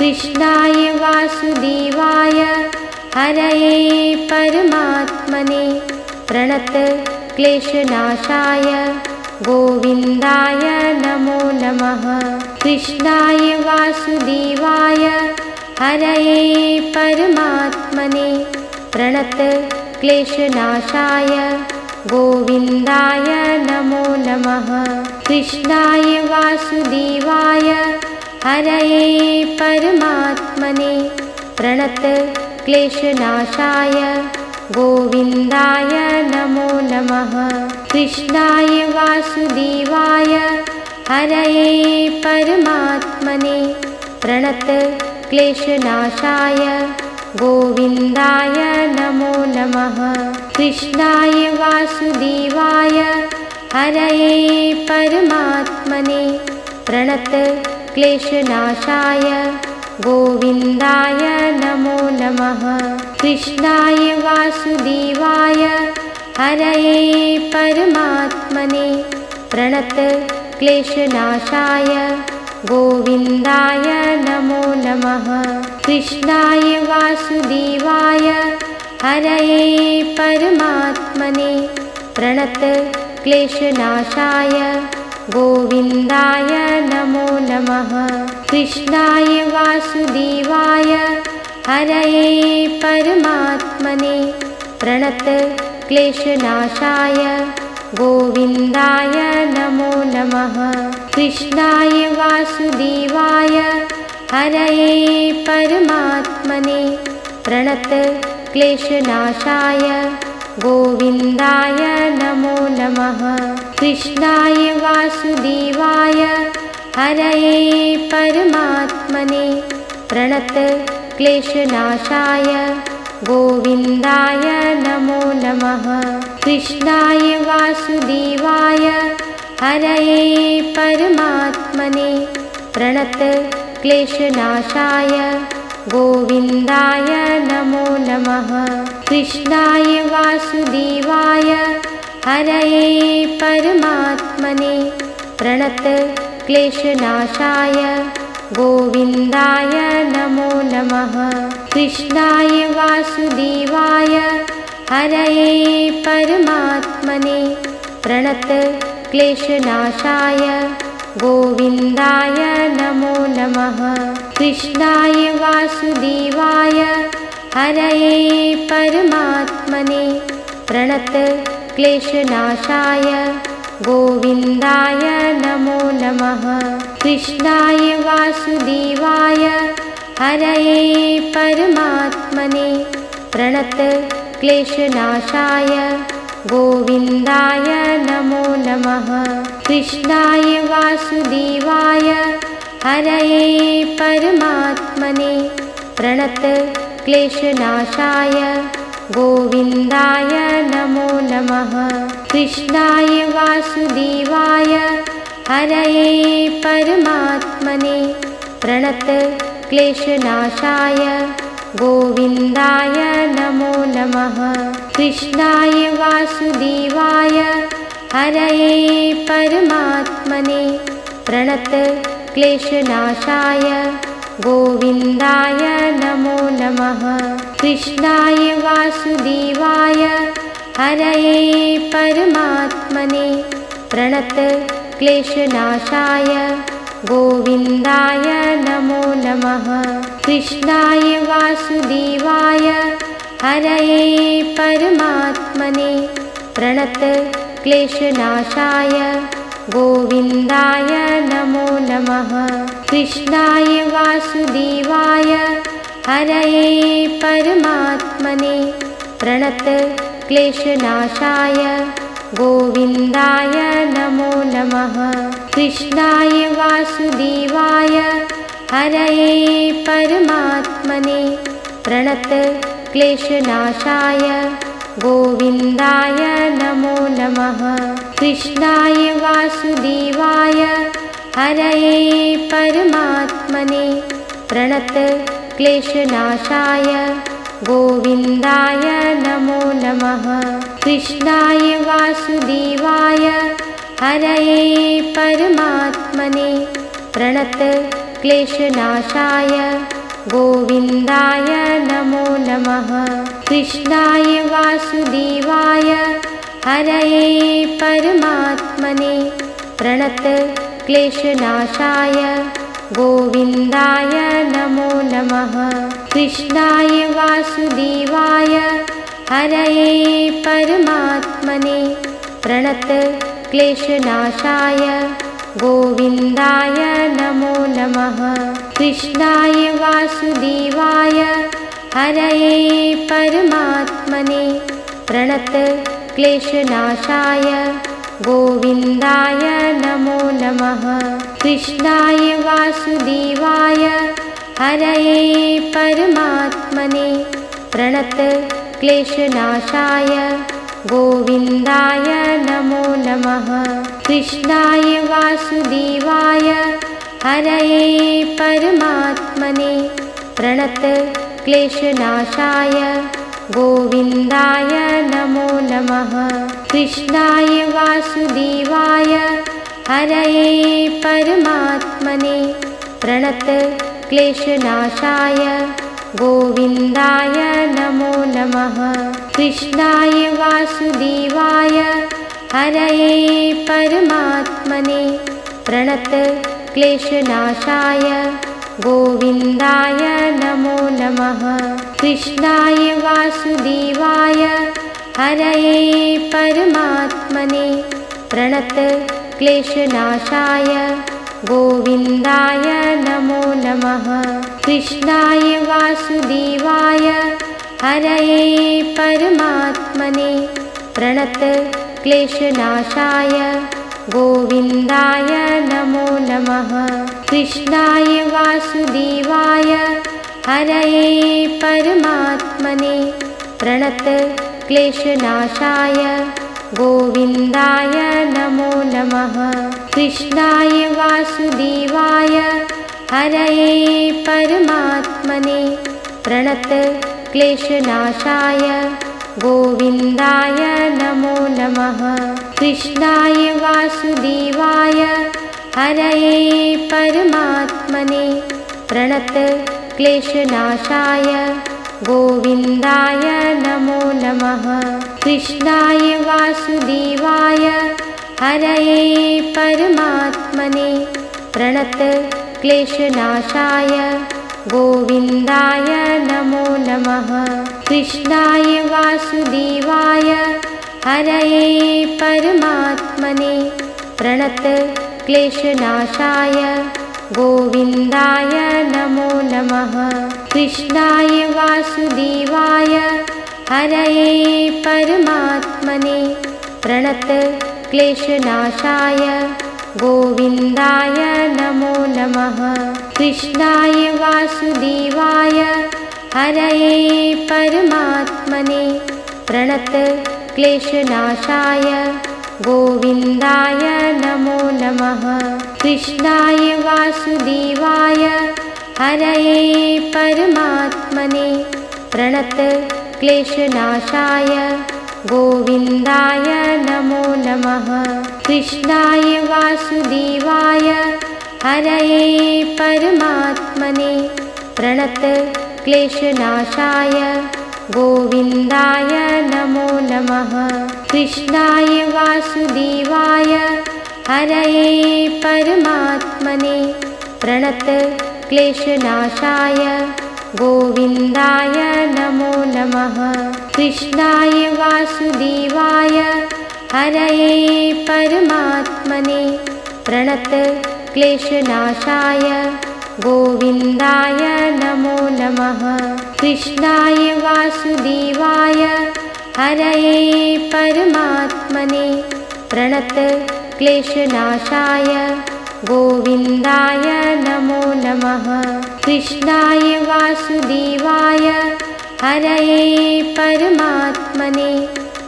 कृष्णाय वासुदेवाय हरये परमात्मने प्रणत क्लेशनाशाय गोविन्दाय नमो नमः। कृष्णाय वासुदेवाय हरये परमात्मने प्रणत क्लेशनाशाय गोविन्दाय नमो नमः। कृष्णाय वासुदेवाय हरये परमात्मने प्रणत क्लेशनाशाय गोविन्दाय नमो नमः। कृष्णाय वासुदेवाय हरये परमात्मने प्रणत क्लेशनाशाय गोविन्दाय नमो नमः। कृष्णाय वासुदेवाय हरये परमात्मने प्रणत क्लेशनाशाय गोविन्दाय नमो नमः। कृष्णाय वासुदेवाय हरये परमात्मने प्रणत क्लेशनाशाय गोविन्दाय नमो नमः। कृष्णाय वासुदेवाय हरये परमात्मने प्रणत क्लेशनाशाय गोविन्दाय नमो नमः। कृष्णाय वासुदेवाय हरये परमात्मने प्रणत क्लेशनाशाय गोविन्दाय नमो नमः। कृष्णाय वासुदेवाय हरये परमात्मने प्रणत क्लेशनाशाय गोविन्दाय नमो नमः। कृष्णाय वासुदेवाय हरये परमात्मने प्रणत क्लेशनाशाय गोविन्दाय नमो नमः। कृष्णाय वासुदेवाय हरये परमात्मने प्रणत क्लेशनाशाय गोविन्दाय नमो नमः। कृष्णाय वासुदेवाय हरये परमात्मने प्रणत क्लेशनाशाय गोविन्दाय नमो नमः। कृष्णाय वासुदेवाय हरये परमात्मने प्रणत क्लेशनाशाय गोविन्दाय नमो नमः। कृष्णाय वासुदेवाय हरये परमात्मने प्रणत क्लेशनाशाय गोविन्दाय नमो नमः। कृष्णाय वासुदेवाय हरये परमात्मने प्रणत क्लेशनाशाय गोविन्दाय नमो नमः। कृष्णाय वासुदेवाय हरये परमात्मने प्रणत क्लेशनाशाय गोविन्दाय नमो नमः। कृष्णाय वासुदेवाय हरये परमात्मने प्रणत क्लेशनाशाय गोविन्दाय नमो नमः। कृष्णाय वासुदेवाय हरये परमात्मने प्रणत क्लेशनाशाय गोविन्दाय नमो नमः। कृष्णाय वासुदेवाय हरये परमात्मने प्रणत क्लेशनाशाय गोविन्दाय नमो नमः। कृष्णाय वासुदेवाय हरये परमात्मने प्रणत क्लेशनाशाय गोविन्दाय नमो नमः। कृष्णाय वासुदेवाय हरये परमात्मने प्रणत क्लेशनाशाय गोविन्दाय नमो नमः। कृष्णाय वासुदेवाय हरये परमात्मने प्रणत क्लेशनाशाय गोविन्दाय नमो नमः। कृष्णाय वासुदेवाय हरये परमात्मने प्रणत क्लेशनाशाय गोविन्दाय नमो नमः। कृष्णाय वासुदेवाय हरये परमात्मने प्रणत क्लेशनाशाय गोविन्दाय नमो नमः। कृष्णाय वासुदेवाय हरये परमात्मने प्रणतक्लेशनाशाय गोविन्दाय नमो नमः। कृष्णाय वासुदेवाय हरये परमात्मने प्रणतक्लेशनाशाय गोविन्दाय नमो नमः। कृष्णाय वासुदेवाय हरये परमात्मने प्रणतक्लेशनाशाय गोविन्दाय नमो नमः। कृष्णाय वासुदेवाय हरये परमात्मने प्रणतक्लेशनाशाय गोविन्दाय नमो नमः। कृष्णाय वासुदेवाय हरये परमात्मने प्रणतक्लेशनाशाय गोविन्दाय नमो नमः। कृष्णाय वासुदेवाय हरये परमात्मने प्रणतक्लेशनाशाय गोविन्दाय नमो नमः। कृष्णाय वासुदेवाय हरये परमात्मने प्रणतक्लेशनाशाय गोविन्दाय नमो नमः। कृष्णाय वासुदेवाय हरये परमात्मने प्रणतक्लेशनाशाय गोविन्दाय नमो नमः। कृष्णाय वासुदेवाय हरये परमात्मने प्रणतक्लेशनाशाय गोविन्दाय नमो नमः। कृष्णाय वासुदेवाय हरये परमात्मने प्रणतक्लेशनाशाय गोविन्दाय नमो नमः। कृष्णाय वासुदेवाय हरये परमात्मने प्रणतक्लेशनाशाय गोविन्दाय नमो नमः। कृष्णाय वासुदेवाय हरये परमात्मने प्रणतक्लेशनाशाय गोविन्दाय नमो नमः। कृष्णाय वासुदेवाय हरये परमात्मने प्रणतक्लेशनाशाय गोविन्दाय नमो नमः। कृष्णाय वासुदेवाय हरये परमात्मने प्रणतक्लेशनाशाय गोविन्दाय नमो नमः। कृष्णाय वासुदेवाय हरये परमात्मने प्रणतक्लेशनाशाय गोविन्दाय नमो नमः। कृष्णाय वासुदेवाय हरये परमात्मने प्रणतक्लेशनाशाय गोविन्दाय नमो नमः। कृष्णाय वासुदेवाय हरये परमात्मने प्रणतक्लेशनाशाय गोविन्दाय नमो नमः। कृष्णाय वासुदेवाय हरये परमात्मने प्रणतक्लेशनाशाय गोविन्दाय नमो नमः। कृष्णाय वासुदेवाय हरये परमात्मने प्रणतक्लेशनाशाय गोविन्दाय नमो नमः। कृष्णाय वासुदेवाय हरये परमात्मने प्रणतक्लेशनाशाय गोविन्दाय नमो नमः। कृष्णाय वासुदेवाय हरये परमात्मने प्रणतक्लेशनाशाय गोविन्दाय नमो नमः। कृष्णाय वासुदेवाय हरये परमात्मने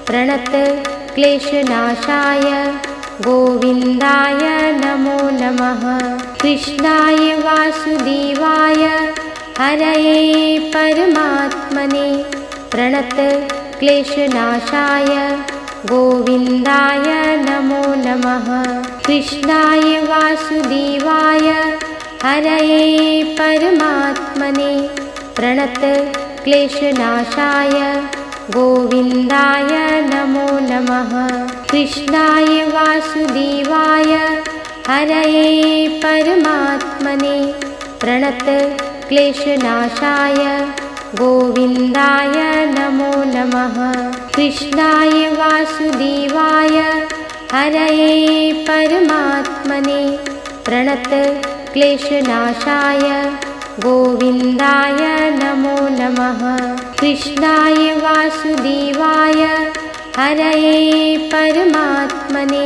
प्रणतक्लेशनाशाय गोविन्दाय नमो नमः। कृष्णाय वासुदेवाय हरये परमात्मने प्रणतक्लेशनाशाय गोविन्दाय नमो नमः। कृष्णाय वासुदेवाय हरये परमात्मने प्रणत क्लेशनाशाय गोविन्दाय नमो नमः। कृष्णाय वासुदेवाय हरये परमात्मने प्रणत क्लेशनाशाय गोविन्दाय नमो नमः। कृष्णाय वासुदेवाय हरये परमात्मने प्रणत क्लेशनाशाय गोविन्दाय नमो नमः। कृष्णाय वासुदेवाय हरये परमात्मने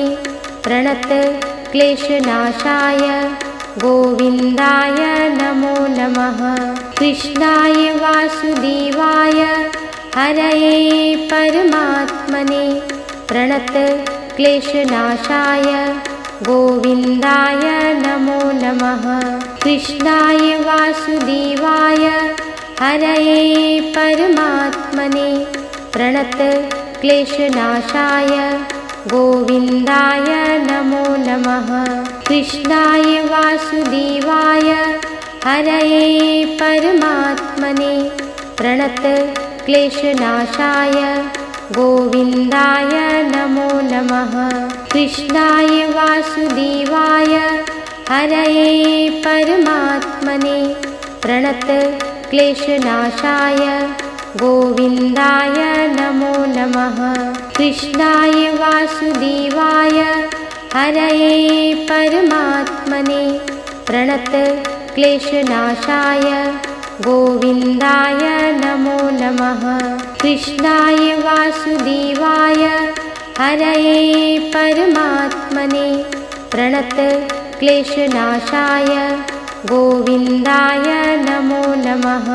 प्रणत क्लेशनाशाय गोविन्दाय नमो नमः। कृष्णाय वासुदेवाय हरये परमात्मने प्रणत क्लेशनाशाय गोविन्दाय नमो नमः। कृष्णाय वासुदेवाय हरये परमात्मने प्रणत क्लेशनाशाय गोविन्दाय नमो नमः। कृष्णाय वासुदेवाय हरये परमात्मने प्रणत क्लेशनाशाय गोविन्दाय नमो नमः। कृष्णाय वासुदेवाय हरये परमात्मने प्रणत क्लेशनाशाय गोविन्दाय नमो नमः। कृष्णाय वासुदेवाय हरये परमात्मने प्रणत क्लेशनाशाय गोविन्दाय नमो नमः। कृष्णाय वासुदेवाय हरये परमात्मने प्रणत क्लेशनाशाय गोविन्दाय नमो नमः।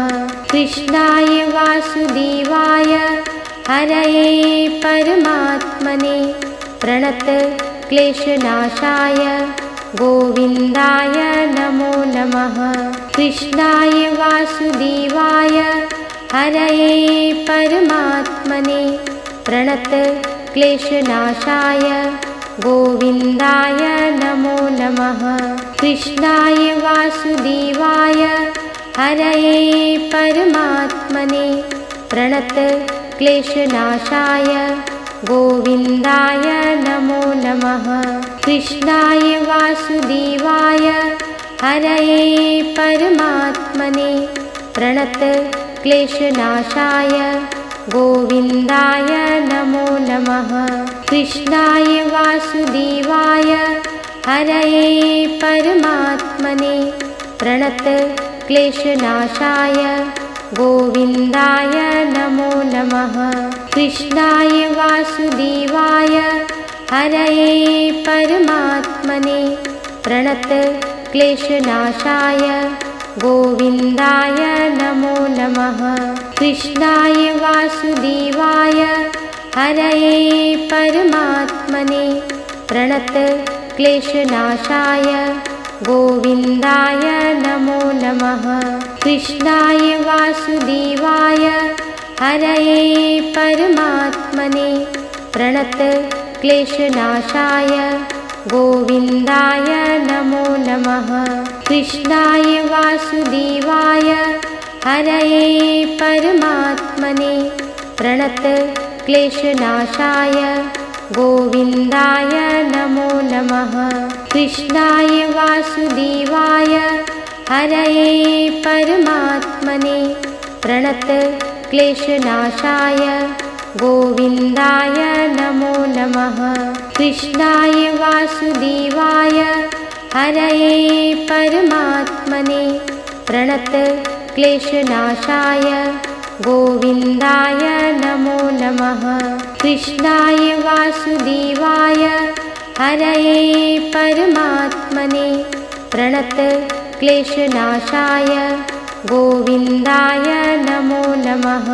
कृष्णाय वासुदेवाय हरये परमात्मने प्रणत क्लेशनाशाय गोविन्दाय नमो नमः। कृष्णाय वासुदेवाय हरये परमात्मने प्रणत क्लेशनाशाय गोविन्दाय नमो नमः। कृष्णाय वासुदेवाय हरये परमात्मने प्रणत क्लेशनाशाय गोविन्दाय नमो नमः। कृष्णाय वासुदेवाय हरये परमात्मने प्रणत क्लेशनाशाय गोविन्दाय नमो नमः। कृष्णाय वासुदेवाय हरये परमात्मने प्रणत क्लेशनाशाय गोविन्दाय नमो नमः। कृष्णाय वासुदेवाय हरये परमात्मने प्रणत क्लेशनाशाय गोविन्दाय नमो नमः। कृष्णाय वासुदेवाय हरये परमात्मने प्रणत क्लेशनाशाय गोविन्दाय नमो नमः। कृष्णाय वासुदेवाय हरये परमात्मने प्रणत क्लेशनाशाय गोविन्दाय नमो नमः। कृष्णाय वासुदेवाय हरये परमात्मने प्रणत क्लेशनाशाय गोविन्दाय नमो नमः। कृष्णाय वासुदेवाय हरये परमात्मने प्रणत क्लेशनाशाय गोविन्दाय नमो नमः। कृष्णाय वासुदेवाय हरये परमात्मने प्रणत क्लेशनाशाय गोविन्दाय नमो नमः। कृष्णाय वासुदेवाय हरये परमात्मने प्रणत क्लेशनाशाय गोविन्दाय नमो नमः।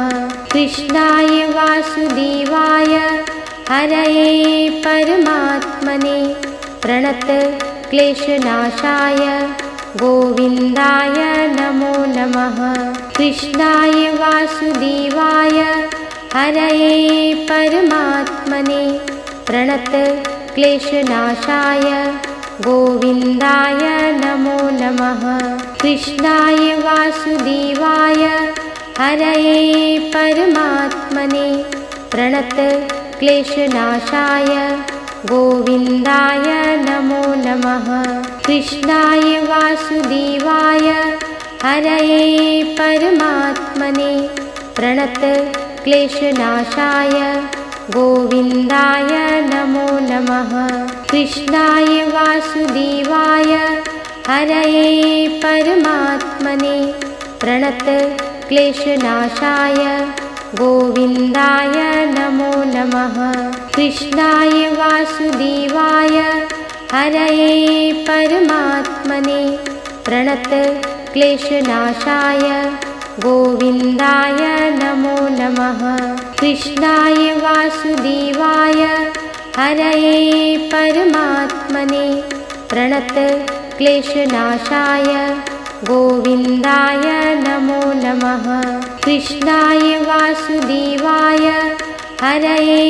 कृष्णाय वासुदेवाय हरये परमात्मने प्रणत क्लेशनाशाय गोविन्दाय नमो नमः। कृष्णाय वासुदेवाय हरये परमात्मने प्रणत क्लेशनाशाय गोविन्दाय नमो नमः। कृष्णाय वासुदेवाय हरये परमात्मने प्रणतक्लेशनाशाय गोविन्दाय नमो नमः। कृष्णाय वासुदेवाय हरये परमात्मने प्रणतक्लेशनाशाय गोविन्दाय नमो नमः। कृष्णाय वासुदेवाय हरये परमात्मने प्रणतक्लेशनाशाय गोविन्दाय नमो नमः। कृष्णाय वासुदेवाय हरये परमात्मने प्रणतक्लेशनाशाय गोविन्दाय नमो नमः। कृष्णाय वासुदेवाय हरये परमात्मने प्रणतक्लेशनाशाय गोविन्दाय नमो नमः। कृष्णाय वासुदेवाय हरये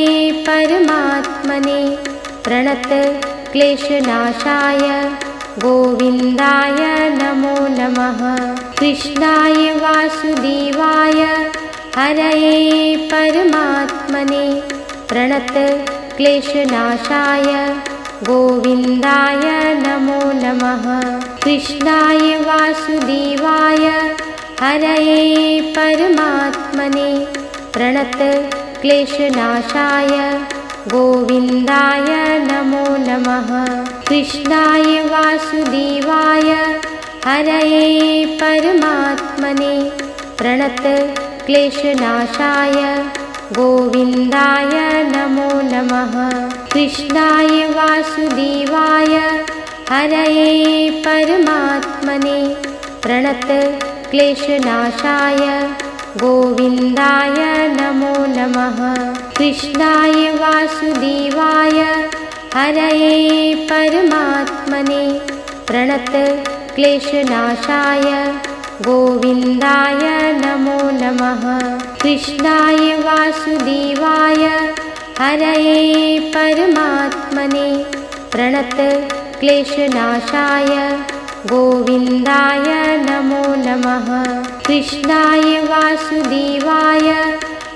परमात्मने प्रणतक्लेशनाशाय गोविन्दाय नमो नमः। कृष्णाय वासुदेवाय हरये परमात्मने प्रणतक्लेशनाशाय गोविन्दाय नमो नमः। कृष्णाय वासुदेवाय हरये परमात्मने प्रणतक्लेशनाशाय गोविन्दाय नमो नमः। कृष्णाय वासुदेवाय हरये परमात्मने प्रणतक्लेशनाशाय गोविन्दाय नमो नमः। कृष्णाय वासुदेवाय हरये परमात्मने प्रणतक्लेशनाशाय गोविन्दाय नमो नमः। कृष्णाय वासुदेवाय हरये परमात्मने प्रणतक्लेशनाशाय गोविन्दाय नमो नमः। कृष्णाय वासुदेवाय हरये परमात्मने प्रणतक्लेशनाशाय गोविन्दाय नमो नमः। कृष्णाय वासुदेवाय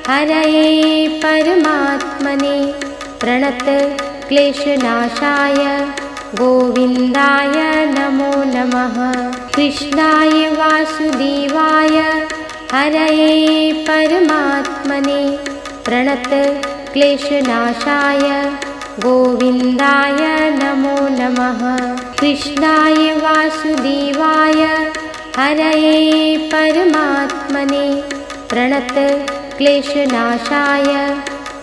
हरये परमात्मने प्रणतक्लेशनाशाय गोविन्दाय नमो नमः। कृष्णाय वासुदेवाय हरये परमात्मने प्रणतक्लेशनाशाय गोविन्दाय नमो नमः। कृष्णाय वासुदेवाय हरये परमात्मने प्रणतक्लेशनाशाय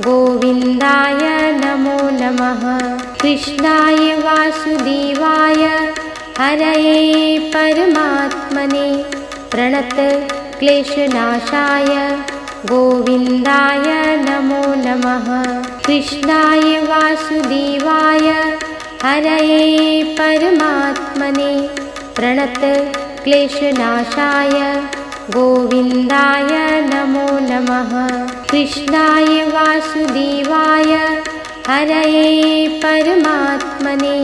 गोविन्दाय नमो नमः। कृष्णाय वासुदेवाय हरये परमात्मने प्रणतक्लेशनाशाय गोविन्दाय नमो नमः। कृष्णाय वासुदेवाय हरये परमात्मने प्रणतक्लेशनाशाय गोविन्दाय नमो नमः। कृष्णाय वासुदेवाय हरये परमात्मने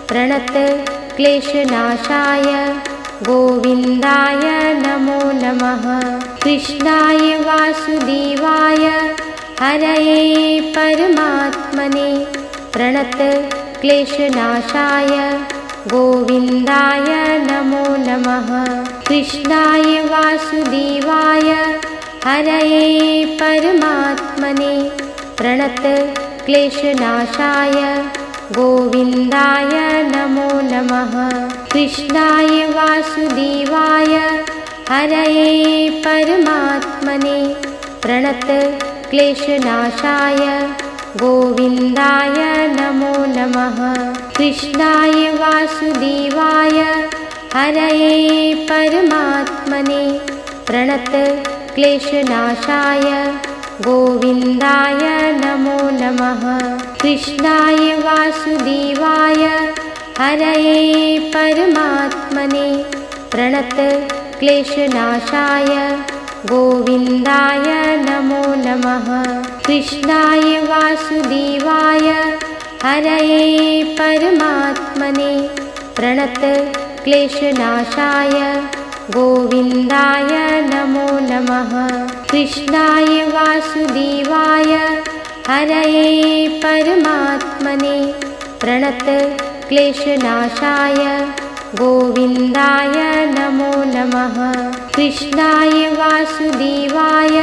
प्रणतक्लेशनाशाय गोविन्दाय नमो नमः। कृष्णाय वासुदेवाय हरये परमात्मने प्रणतक्लेशनाशाय गोविन्दाय नमो नमः। कृष्णाय वासुदेवाय हरये परमात्मने प्रणतक्लेशनाशाय गोविन्दाय नमो नमः। कृष्णाय वासुदेवाय हरये परमात्मने प्रणतक्लेशनाशाय गोविन्दाय नमो नमः। कृष्णाय वासुदेवाय हरये परमात्मने प्रणतक्लेशनाशाय गोविन्दाय नमो नमः। कृष्णाय वासुदेवाय हरये परमात्मने प्रणतक्लेशनाशाय गोविन्दाय नमो नमः। कृष्णाय वासुदेवाय हरये परमात्मने प्रणत क्लेशनाशाय गोविन्दाय नमो नमः। कृष्णाय वासुदेवाय हरये परमात्मने प्रणत क्लेशनाशाय गोविन्दाय नमो नमः। कृष्णाय वासुदेवाय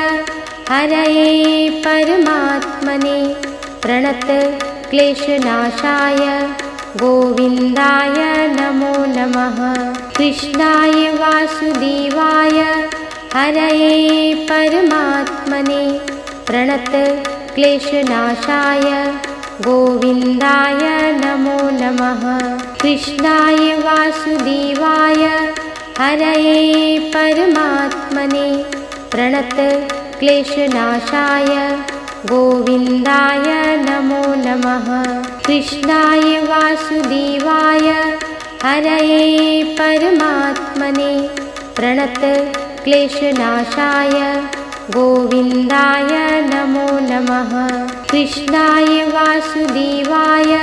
हरये परमात्मने प्रणत क्लेशनाशाय गोविन्दाय नमो नमः। कृष्णाय वासुदेवाय हरये परमात्मने प्रणत क्लेशनाशाय गोविन्दाय नमो नमः। कृष्णाय वासुदेवाय हरये परमात्मने प्रणत क्लेशनाशाय गोविन्दाय नमो नमः। कृष्णाय वासुदेवाय हरये परमात्मने प्रणत क्लेशनाशाय गोविन्दाय नमो नमः। कृष्णाय वासुदेवाय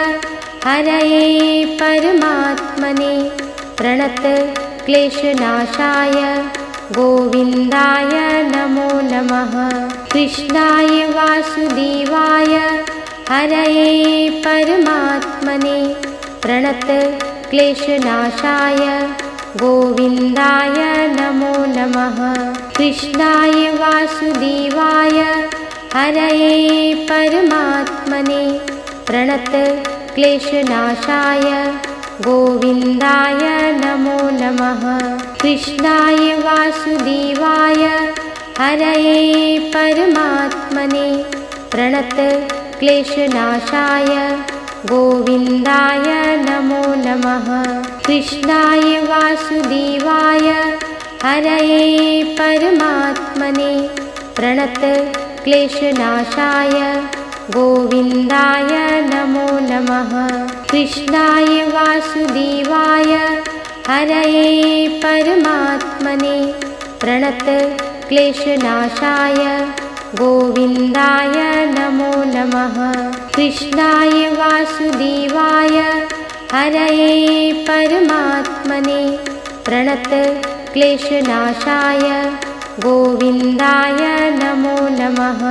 हरये परमात्मने प्रणत क्लेशनाशाय गोविन्दाय नमो नमः। कृष्णाय वासुदेवाय हरये परमात्मने प्रणत क्लेशनाशाय गोविन्दाय नमो नमः। कृष्णाय वासुदेवाय हरये परमात्मने प्रणत क्लेशनाशाय गोविन्दाय नमो नमः। कृष्णाय वासुदेवाय हरये परमात्मने प्रणत क्लेशनाशाय गोविन्दाय नमो नमः। कृष्णाय वासुदेवाय हरये परमात्मने प्रणत क्लेशनाशाय गोविन्दाय नमो नमः। कृष्णाय वासुदेवाय हरये परमात्मने प्रणत क्लेशनाशाय गोविन्दाय नमो नमः। कृष्णाय वासुदेवाय हरये परमात्मने प्रणत क्लेशनाशाय गोविन्दाय नमो नमः।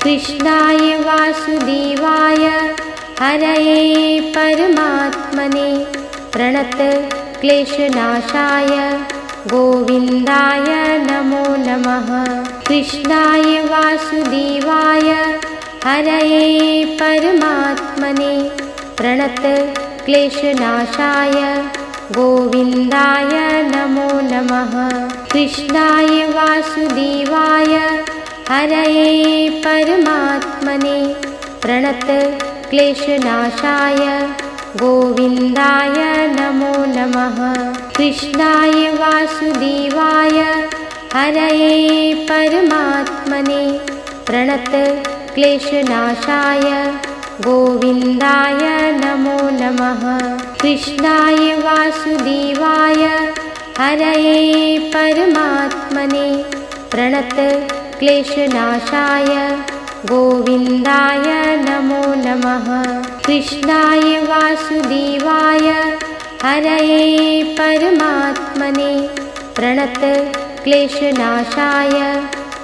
कृष्णाय वासुदेवाय हरये परमात्मने प्रणत क्लेशनाशाय गोविन्दाय नमो नमः। कृष्णाय वासुदेवाय हरये परमात्मने प्रणत क्लेशनाशाय गोविन्दाय नमो नमः। कृष्णाय वासुदेवाय हरये परमात्मने प्रणत क्लेशनाशाय गोविन्दाय नमो नमः। कृष्णाय वासुदेवाय हरये परमात्मने प्रणत क्लेशनाशाय गोविन्दाय नमो नमः। कृष्णाय वासुदेवाय हरये परमात्मने प्रणत क्लेशनाशाय गोविन्दाय नमो नमः। कृष्णाय वासुदेवाय हरये परमात्मने प्रणत क्लेशनाशाय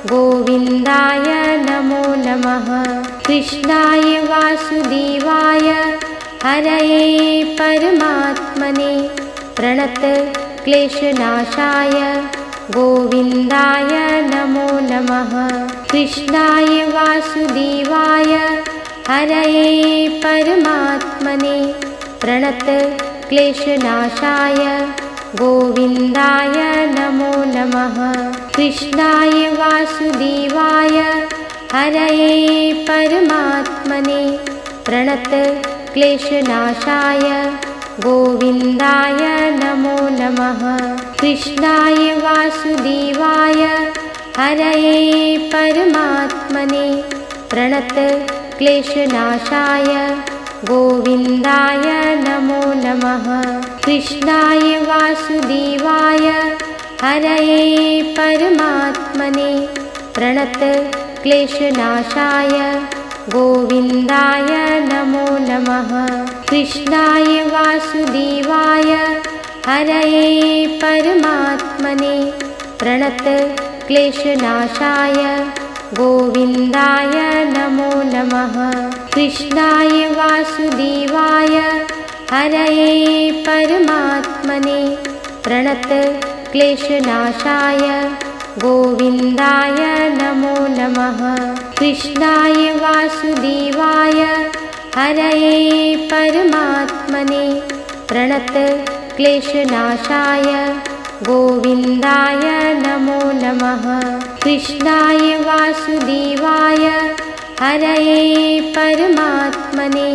गोविन्दाय नमो नमः। कृष्णाय वासुदेवाय हरये परमात्मने प्रणत क्लेशनाशाय गोविन्दाय नमो नमः। कृष्णाय वासुदेवाय हरये परमात्मने प्रणत क्लेशनाशाय गोविन्दाय नमो नमः। कृष्णाय वासुदेवाय हरये परमात्मने प्रणत क्लेशनाशाय गोविन्दाय नमो नमः। कृष्णाय वासुदेवाय हरये परमात्मने प्रणत क्लेशनाशाय गोविन्दाय नमो नमः। कृष्णाय वासुदेवाय हरये परमात्मने प्रणत क्लेशनाशाय गोविन्दाय नमो नमः। कृष्णाय वासुदेवाय हरये परमात्मने प्रणतक्लेशनाशाय गोविन्दाय नमो नमः। कृष्णाय वासुदेवाय हरये परमात्मने प्रणतक्लेशनाशाय गोविन्दाय नमो नमः। कृष्णाय वासुदेवाय हरये परमात्मने प्रणतक्लेशनाशाय गोविन्दाय नमो नमः। कृष्णाय वासुदेवाय हरये परमात्मने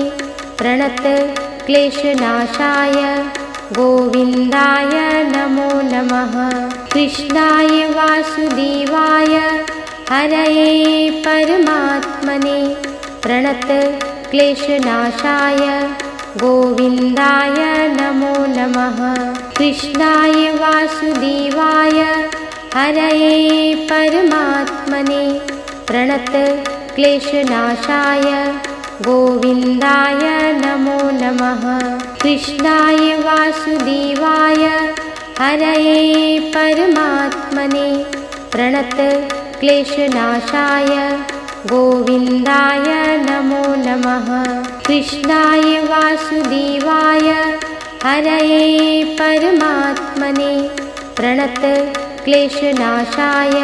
प्रणतक्लेशनाशाय गोविन्दाय नमो नमः। कृष्णाय वासुदेवाय हरये परमात्मने प्रणतक्लेशनाशाय गोविन्दाय नमो नमः। कृष्णाय वासुदेवाय हरये परमात्मने प्रणतक्लेशनाशाय गोविन्दाय नमो नमः। कृष्णाय वासुदेवाय हरये परमात्मने प्रणतक्लेशनाशाय गोविन्दाय नमो नमः। कृष्णाय वासुदेवाय हरये परमात्मने प्रणतक्लेशनाशाय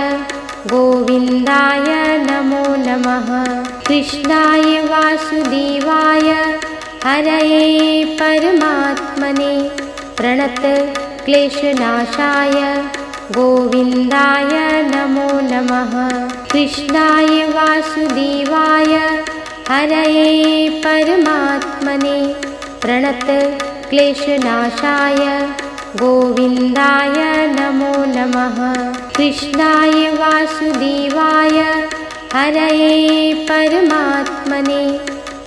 गोविन्दाय नमो नमः। कृष्णाय वासुदेवाय हरये परमात्मने प्रणतक्लेशनाशाय गोविन्दाय नमो नमः। कृष्णाय वासुदेवाय हरये परमात्मने प्रणतक्लेशनाशाय गोविन्दाय नमो नमः। कृष्णाय वासुदेवाय हरये परमात्मने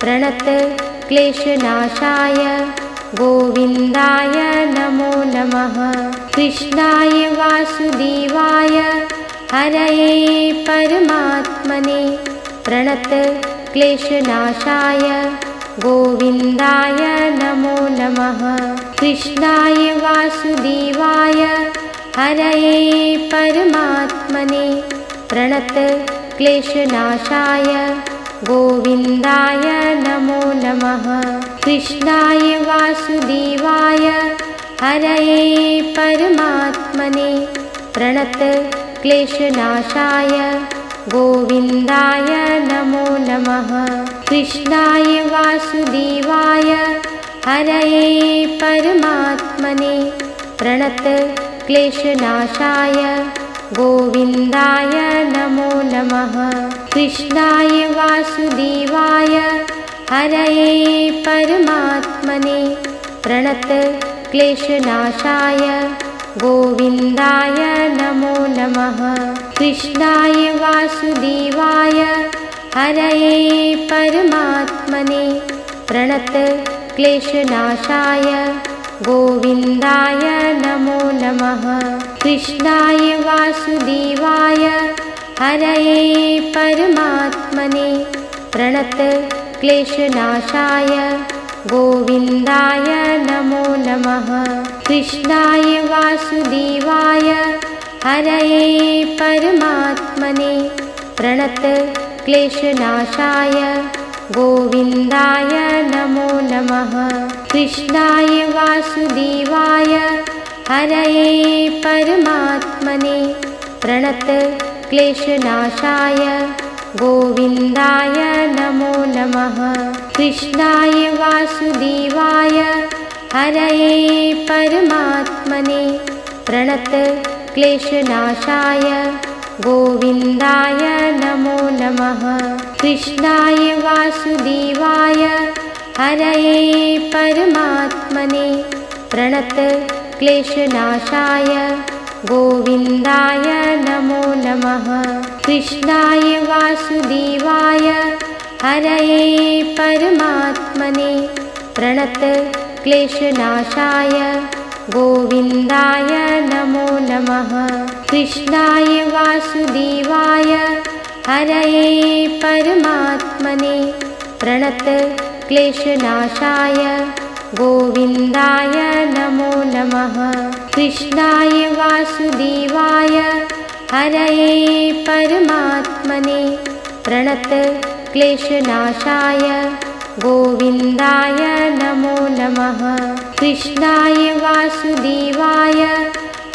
प्रणतक्लेशनाशाय गोविन्दाय नमो नमः। कृष्णाय वासुदेवाय हरये परमात्मने प्रणतक्लेशनाशाय गोविन्दाय नमो नमः। कृष्णाय वासुदेवाय हरये परमात्मने प्रणतक्लेशनाशाय गोविन्दाय नमो नमः। कृष्णाय वासुदेवाय हरये परमात्मने प्रणतक्लेशनाशाय गोविन्दाय नमो नमः। कृष्णाय वासुदेवाय हरये परमात्मने प्रणतक्लेशनाशाय गोविन्दाय नमो नमः। कृष्णाय वासुदेवाय हरये परमात्मने प्रणतक्लेशनाशाय गोविन्दाय नमो नमः। कृष्णाय वासुदेवाय हरये परमात्मने प्रणतक्लेशनाशाय गोविन्दाय नमो नमः। कृष्णाय वासुदेवाय हरये परमात्मने प्रणतक्लेशनाशाय गोविन्दाय नमो नमः। कृष्णाय वासुदेवाय हरये परमात्मने प्रणतक्लेशनाशाय गोविन्दाय नमो नमः। कृष्णाय वासुदेवाय हरये परमात्मने प्रणतक्लेशनाशाय गोविन्दाय नमो नमः। कृष्णाय वासुदेवाय हरये परमात्मने प्रणतक्लेशनाशाय गोविन्दाय नमो नमः। कृष्णाय वासुदेवाय हरये परमात्मने प्रणतक्लेशनाशाय गोविन्दाय नमो नमः। कृष्णाय वासुदेवाय हरये परमात्मने प्रणतक्लेशनाशाय गोविन्दाय नमो नमः। कृष्णाय वासुदेवाय हरये परमात्मने प्रणत क्लेशनाशाय गोविन्दाय नमो नमः। कृष्णाय वासुदेवाय हरये परमात्मने प्रणत क्लेशनाशाय गोविन्दाय नमो नमः। कृष्णाय वासुदेवाय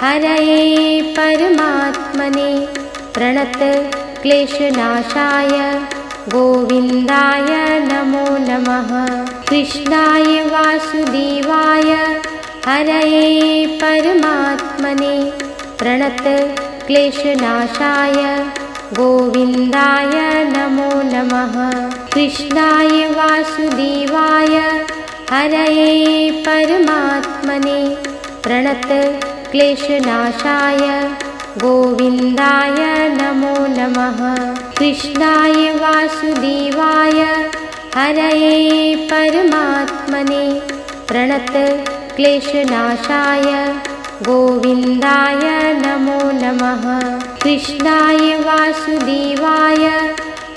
हरये परमात्मने प्रणत क्लेशनाशाय गोविन्दाय नमो नमः। कृष्णाय वासुदेवाय हरये परमात्मने प्रणत क्लेशनाशाय गोविन्दाय नमो नमः। कृष्णाय वासुदेवाय हरये परमात्मने प्रणत क्लेशनाशाय गोविन्दाय नमो नमः। कृष्णाय वासुदेवाय हरये परमात्मने प्रणत क्लेशनाशाय गोविन्दाय नमो नमः। कृष्णाय वासुदेवाय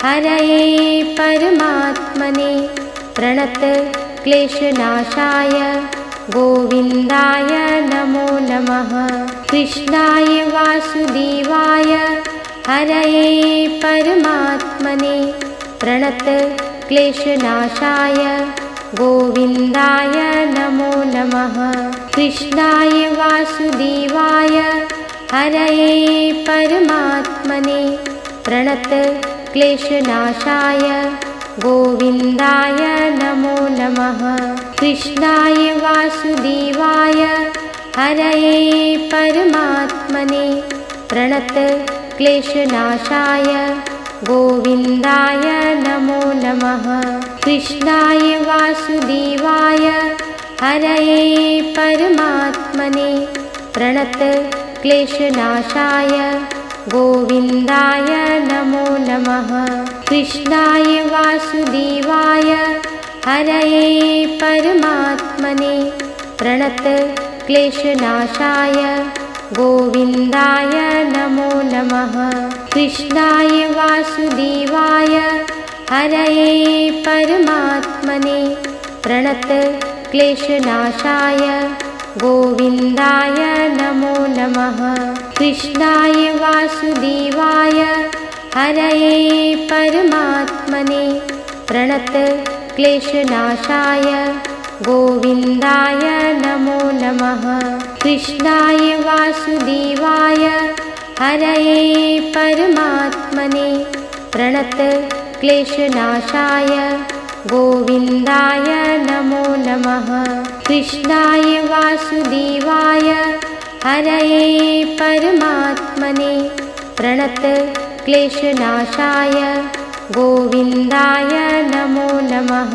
हरये परमात्मने प्रणत क्लेशनाशाय गोविन्दाय नमो नमः। कृष्णाय वासुदेवाय हरये परमात्मने प्रणत क्लेशनाशाय गोविन्दाय नमो नमः। कृष्णाय वासुदेवाय हरये परमात्मने प्रणत क्लेशनाशाय गोविन्दाय नमो नमः। कृष्णाय वासुदेवाय हरये परमात्मने प्रणत क्लेशनाशाय गोविन्दाय नमो नमः। कृष्णाय वासुदेवाय हरये परमात्मने प्रणत क्लेशनाशाय गोविन्दाय नमो नमः। कृष्णाय वासुदेवाय हरये परमात्मने प्रणत क्लेशनाशाय गोविन्दाय नमो नमः। कृष्णाय वासुदेवाय हरये परमात्मने प्रणत क्लेशनाशाय गोविन्दाय नमो नमः। कृष्णाय वासुदेवाय हरये परमात्मने प्रणत क्लेशनाशाय गोविन्दाय नमो नमः। कृष्णाय वासुदेवाय हरये परमात्मने प्रणत क्लेशनाशाय गोविन्दाय नमो नमः। कृष्णाय वासुदेवाय हरये परमात्मने प्रणत क्लेशनाशाय गोविन्दाय नमो नमः।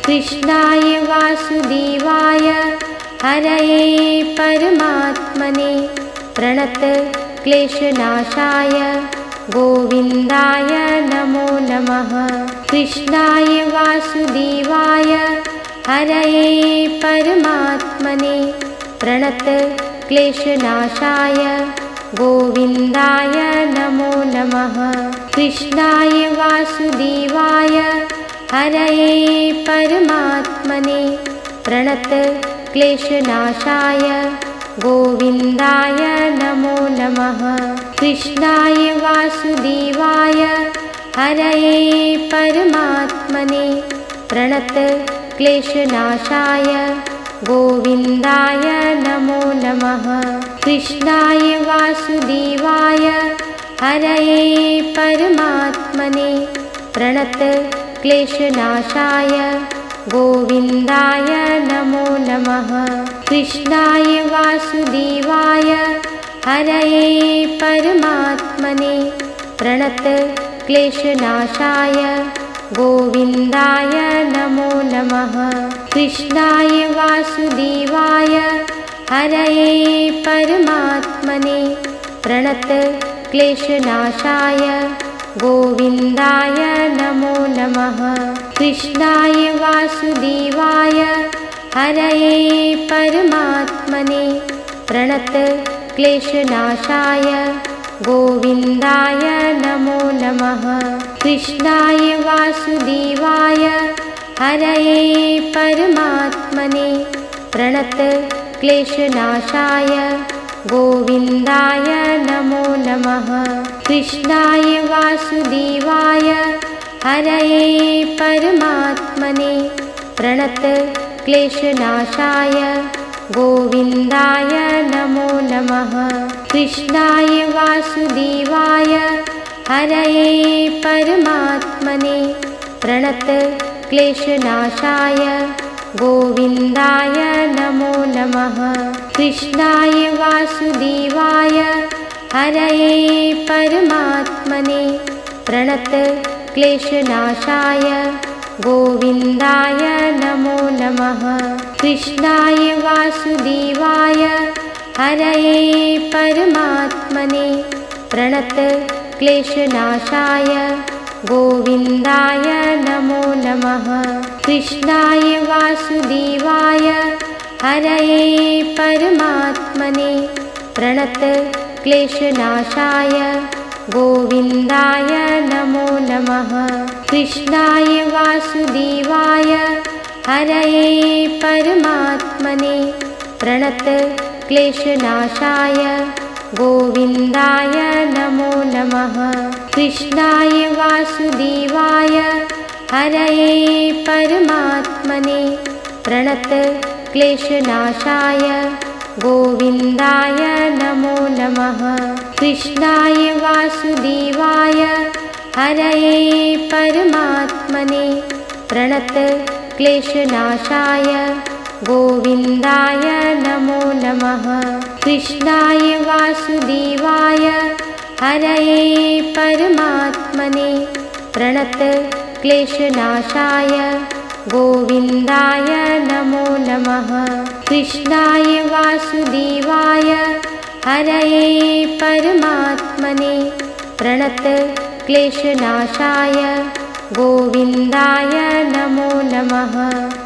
कृष्णाय वासुदेवाय हरये परमात्मने प्रणत क्लेशनाशाय गोविन्दाय नमो नमः। कृष्णाय वासुदेवाय हरये परमात्मने प्रणत क्लेशनाशाय गोविन्दाय नमो नमः। कृष्णाय वासुदेवाय हरये परमात्मने प्रणत क्लेशनाशाय गोविन्दाय नमो नमः। कृष्णाय वासुदेवाय हरये परमात्मने प्रणत क्लेशनाशाय गोविन्दाय नमो नमः। कृष्णाय वासुदेवाय हरये परमात्मने प्रणत क्लेशनाशाय गोविन्दाय नमो नमः। कृष्णाय वासुदेवाय हरये परमात्मने प्रणत क्लेशनाशाय गोविन्दाय नमो नमः। कृष्णाय वासुदेवाय हरये परमात्मने प्रणत क्लेशनाशाय गोविन्दाय नमो नमः। कृष्णाय वासुदेवाय हरये परमात्मने प्रणत क्लेशनाशाय गोविन्दाय नमो नमः। कृष्णाय वासुदेवाय हरये परमात्मने प्रणतक्लेशनाशाय गोविन्दाय नमो नमः। कृष्णाय वासुदेवाय हरये परमात्मने प्रणतक्लेशनाशाय गोविन्दाय नमो नमः। कृष्णाय वासुदेवाय हरये परमात्मने प्रणतक्लेशनाशाय गोविन्दाय नमो नमः। कृष्णाय वासुदेवाय हरये परमात्मने प्रणतक्लेशनाशाय गोविन्दाय नमो नमः। कृष्णाय वासुदेवाय हरये परमात्मने प्रणतक्लेशनाशाय गोविन्दाय नमो नमः। कृष्णाय वासुदेवाय हरये परमात्मने प्रणतक्लेशनाशाय गोविन्दाय नमो नमः। कृष्णाय वासुदेवाय हरये परमात्मने प्रणतक्लेशनाशाय गोविन्दाय नमो नमः। कृष्णाय वासुदेवाय हरये परमात्मने प्रणतक्लेशनाशाय गोविन्दाय नमो नमः। कृष्णाय वासुदेवाय हरये परमात्मने प्रणतक्लेशनाशाय गोविन्दाय नमो नमः। कृष्णाय वासुदेवाय हरये परमात्मने प्रणतक्लेशनाशाय गोविन्दाय नमो नमः। कृष्णाय वासुदेवाय हरये परमात्मने प्रणतक्लेशनाशाय गोविन्दाय नमो नमः।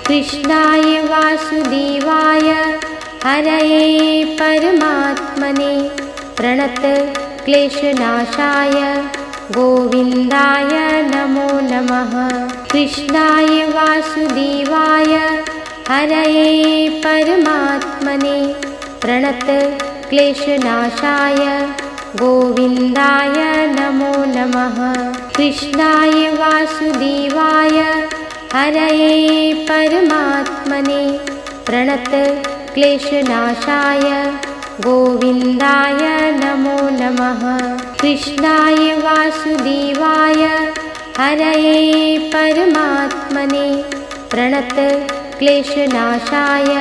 कृष्णाय वासुदेवाय हरये परमात्मने प्रणतक्लेशनाशाय गोविन्दाय नमो नमः। कृष्णाय वासुदेवाय हरये परमात्मने प्रणतक्लेशनाशाय गोविन्दाय नमो नमः। कृष्णाय वासुदेवाय हरये परमात्मने प्रणतक्लेशनाशाय गोविन्दाय नमो नमः। कृष्णाय वासुदेवाय हरये परमात्मने प्रणतक्लेशनाशाय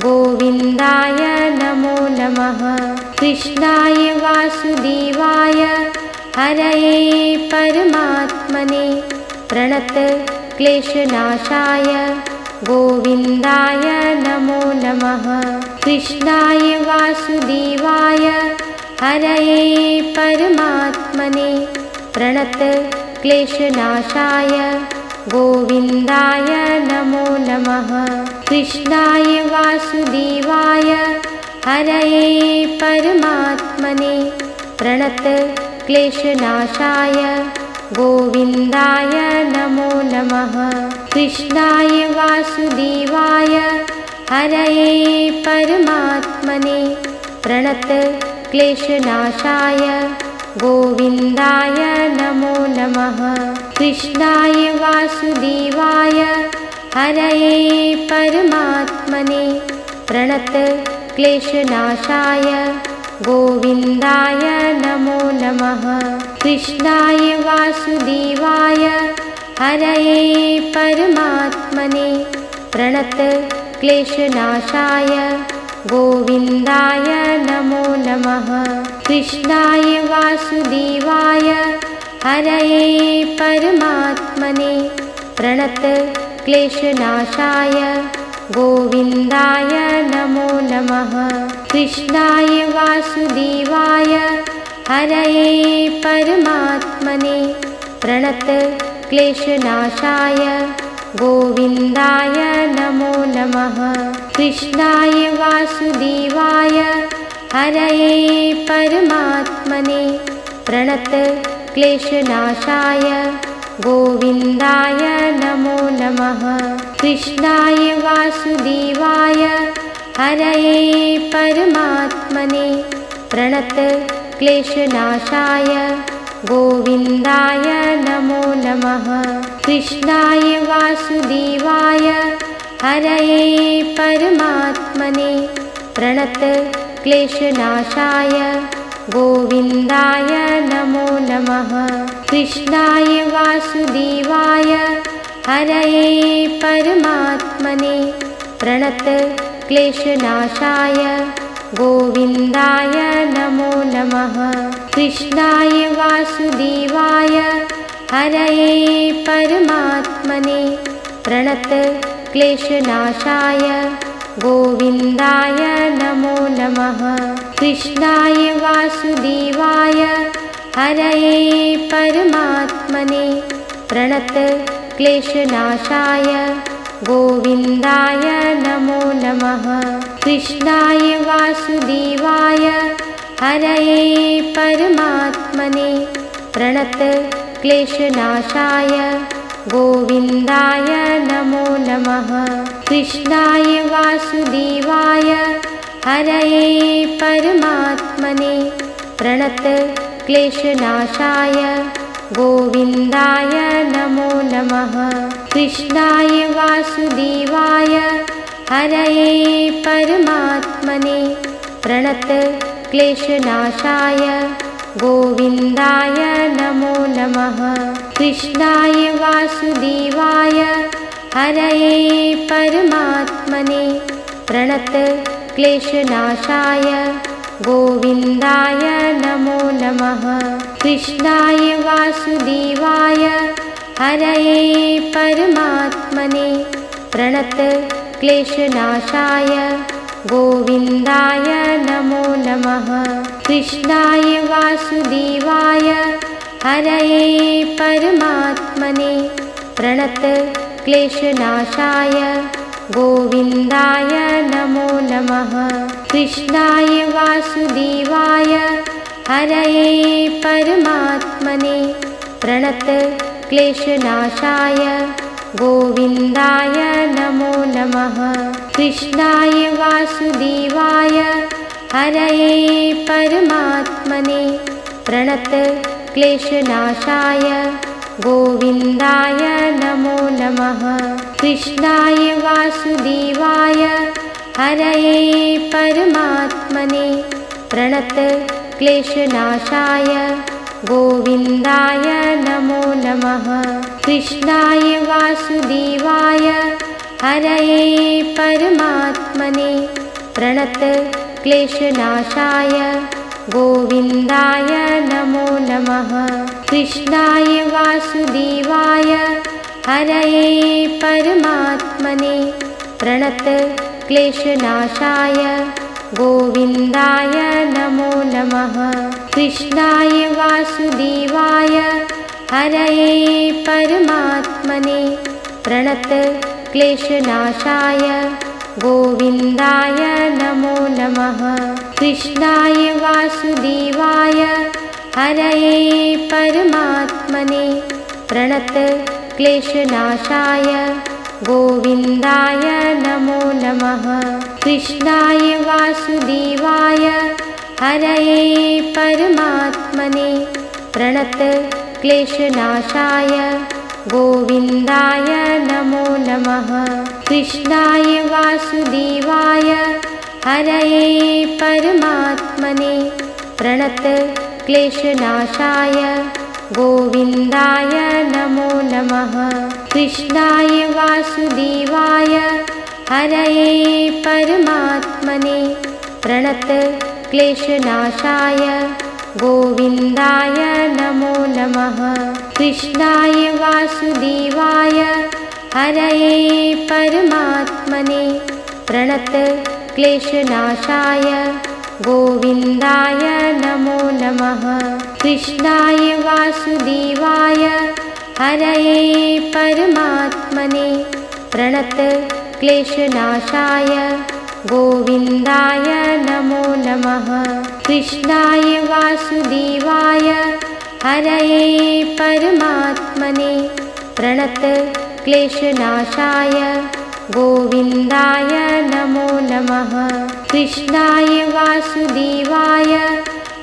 गोविन्दाय नमो नमः। कृष्णाय वासुदेवाय हरये परमात्मने प्रणतक्लेशनाशाय गोविन्दाय नमो नमः। कृष्णाय वासुदेवाय हरये परमात्मने प्रणतक्लेशनाशाय गोविन्दाय नमो नमः। कृष्णाय वासुदेवाय हरये परमात्मने प्रणतक्लेशनाशाय गोविन्दाय नमो नमः। कृष्णाय वासुदेवाय हरये परमात्मने प्रणतक्लेशनाशाय गोविन्दाय नमो नमः। कृष्णाय वासुदेवाय हरये परमात्मने प्रणतक्लेशनाशाय गोविन्दाय नमो नमः। कृष्णाय वासुदेवाय हरये परमात्मने प्रणतक्लेशनाशाय गोविन्दाय नमो नमः। कृष्णाय वासुदेवाय हरये परमात्मने प्रणतक्लेशनाशाय गोविन्दाय नमो नमः। कृष्णाय वासुदेवाय हरये परमात्मने प्रणतक्लेशनाशाय गोविन्दाय नमो नमः। कृष्णाय वासुदेवाय हरये परमात्मने प्रणत क्लेशनाशाय गोविन्दाय नमो नमः। कृष्णाय वासुदेवाय हरये परमात्मने प्रणत क्लेशनाशाय गोविन्दाय नमो नमः। कृष्णाय वासुदेवाय हरये परमात्मने प्रणत क्लेशनाशाय गोविन्दाय नमो नमः। कृष्णाय वासुदेवाय हरये परमात्मने प्रणत क्लेशनाशाय गोविन्दाय नमो नमः। कृष्णाय वासुदेवाय हरये परमात्मने प्रणत क्लेशनाशाय गोविन्दाय नमो नमः। कृष्णाय वासुदेवाय हरये परमात्मने प्रणत क्लेशनाशाय गोविन्दाय नमो नमः। कृष्णाय वासुदेवाय हरये परमात्मने प्रणत क्लेशनाशाय गोविन्दाय नमो नमः। कृष्णाय वासुदेवाय हरये परमात्मने प्रणत क्लेशनाशाय गोविन्दाय नमो नमः। कृष्णाय वासुदेवाय हरये परमात्मने प्रणत क्लेशनाशाय गोविन्दाय नमो नमः। कृष्णाय वासुदेवाय हरये परमात्मने प्रणत क्लेशनाशाय गोविन्दाय नमो नमः। कृष्णाय वासुदेवाय हरये परमात्मने प्रणत क्लेशनाशाय गोविन्दाय नमो नमः। कृष्णाय वासुदेवाय हरये परमात्मने प्रणत क्लेशनाशाय गोविन्दाय नमो नमः। कृष्णाय वासुदेवाय हरये परमात्मने प्रणत क्लेशनाशाय गोविन्दाय नमो नमः। कृष्णाय वासुदेवाय हरये परमात्मने प्रणत क्लेशनाशाय गोविन्दाय नमो नमः। कृष्णाय वासुदेवाय हरये परमात्मने प्रणत क्लेशनाशाय गोविन्दाय नमो नमः। कृष्णाय वासुदेवाय हरये परमात्मने प्रणत क्लेशनाशाय गोविन्दाय नमो नमः। कृष्णाय वासुदेवाय हरये परमात्मने प्रणत क्लेशनाशाय गोविन्दाय नमो नमः। कृष्णाय वासुदेवाय हरये परमात्मने प्रणत क्लेशनाशाय गोविन्दाय नमो नमः। कृष्णाय वासुदेवाय हरये परमात्मने प्रणत क्लेशनाशाय गोविन्दाय नमो नमः। कृष्णाय वासुदेवाय हरये परमात्मने प्रणत क्लेशनाशाय गोविन्दाय नमो नमः। कृष्णाय वासुदेवाय हरये परमात्मने प्रणत क्लेशनाशाय गोविन्दाय नमो नमः। कृष्णाय वासुदेवाय हरये परमात्मने प्रणत क्लेशनाशाय गोविन्दाय नमो नमः। कृष्णाय वासुदेवाय हरये परमात्मने प्रणत क्लेशनाशाय गोविन्दाय नमो नमः। कृष्णाय वासुदेवाय हरये परमात्मने प्रणत क्लेशनाशाय गोविन्दाय नमो नमः। कृष्णाय वासुदेवाय हरये परमात्मने प्रणतक्लेशनाशाय गोविन्दाय नमो नमः। कृष्णाय वासुदेवाय